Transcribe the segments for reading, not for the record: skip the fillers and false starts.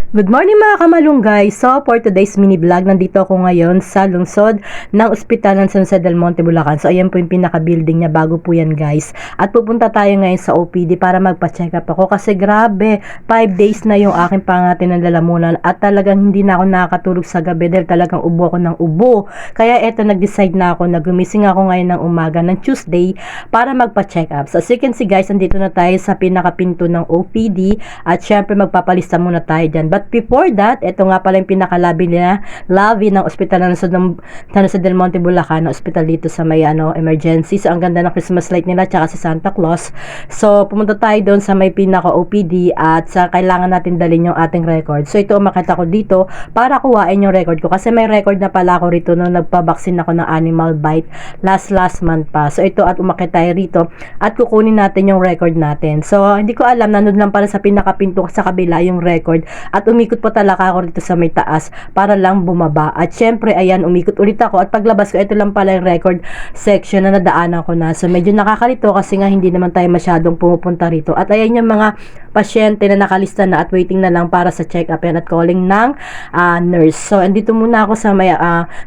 Good morning mga kamalunggay! So for today's mini vlog, nandito ako ngayon sa lungsod ng Ospital ng San Jose del Monte, Bulacan. So ayan po yung pinaka-building niya, bago po yan guys. At pupunta tayo ngayon sa OPD para magpa-check up ako kasi grabe, 5 days na yung aking pangati ng lalamunan at talagang hindi na ako nakakatulog sa gabi dahil talagang ubo ako ng ubo. Kaya eto, nag-decide na ako na gumising ako ngayon ng umaga ng Tuesday para magpa-check up. So as you can see guys, nandito na tayo sa pinaka-pinto ng OPD at syempre magpapalista muna tayo dyan. But before that, ito nga pala yung pinakalabi nila, lobby ng Ospital ng San Jose del Monte, Bulacan, na ospital dito sa may emergency. So ang ganda ng Christmas light nila tsaka si Santa Claus. So pumunta tayo doon sa may pinaka OPD at sa kailangan natin dalhin yung ating record. So ito, umakit ako dito para kuhain yung record ko kasi may record na pala ako rito nung nagpabaksin ako ng animal bite last month pa. So ito, at umakit tayo rito at kukunin natin yung record natin. So hindi ko alam, nandun lang pala sa pinakapinto sa kabila yung record at umikot pa talaga ako dito sa may taas para lang bumaba. At syempre, ayan, umikot ulit ako at paglabas ko, ito lang pala yung record section na nadaanan ko na. So medyo nakakalito kasi nga hindi naman tayo masyadong pumupunta rito. At ayan yung mga pasyente na nakalista na at waiting na lang para sa check-up yan at calling ng nurse. So andito muna ako sa may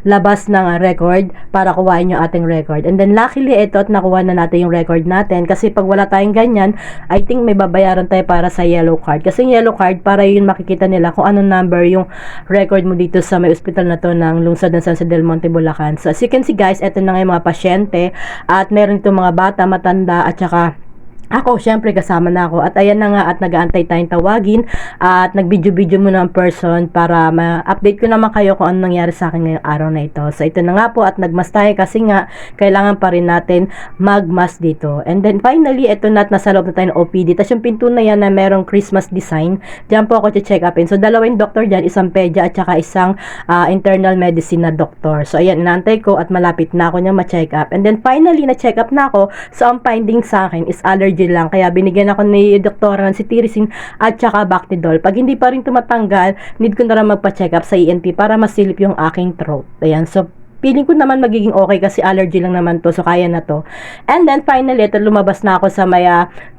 labas ng record para kuhain yung ating record. And then luckily, ito, at nakuha na natin yung record natin kasi pag wala tayong ganyan, I think may babayaran tayo para sa yellow card. Kasi yellow card, para yun makikita nila kung anong number yung record mo dito sa may ospital na to ng lungsod ng San Jose del Monte, Bulacan. So as you can see guys, eto na nga yung mga pasyente at meron itong mga bata, matanda at saka ako, syempre kasama na ako. At ayan na nga, at nag-aantay tayong tawagin at nag-video-video muna ang person para ma-update ko naman kayo kung ano nangyari sa akin ngayong araw na ito. So ito na nga po, at nag-mask tayo kasi nga kailangan pa rin natin mag-mask dito. And then finally, ito na, at nasa loob na tayo ng OPD. Tapos yung pinto na yan na merong Christmas design, diyan po ako check upin. So dalawang doktor dyan, isang pedya at saka isang internal medicine na doktor. So ayan, inaantay ko at malapit na ako niya ma-check up. And then finally, na-check up na ako. So ang finding sa akin is allergy lang. Kaya binigyan ako ni doktora ng cetirizine at saka Bactidol. Pag hindi pa rin tumatanggal, need ko na rin magpa-check up sa ENT para masilip yung aking throat. Ayan. So feeling ko naman magiging okay kasi allergy lang naman to, so kaya na to. And then finally, ito, lumabas na ako sa may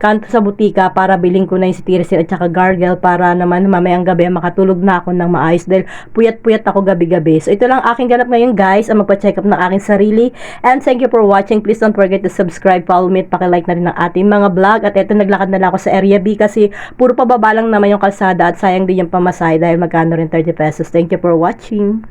kanto sa butika para bilhin ko na yung cetirizine at saka gargle para naman mamayang gabi makatulog na ako ng maayos dahil puyat-puyat ako gabi-gabi. So ito lang aking ganap ngayon guys, ang magpa-check up ng aking sarili. And thank you for watching. Please don't forget to subscribe, follow me at pakilike na rin ang ating mga vlog. At ito, naglakad na lang ako sa area B kasi puro pababa lang naman yung kalsada at sayang din yung pamasahe dahil magkano rin 30 pesos. Thank you for watching.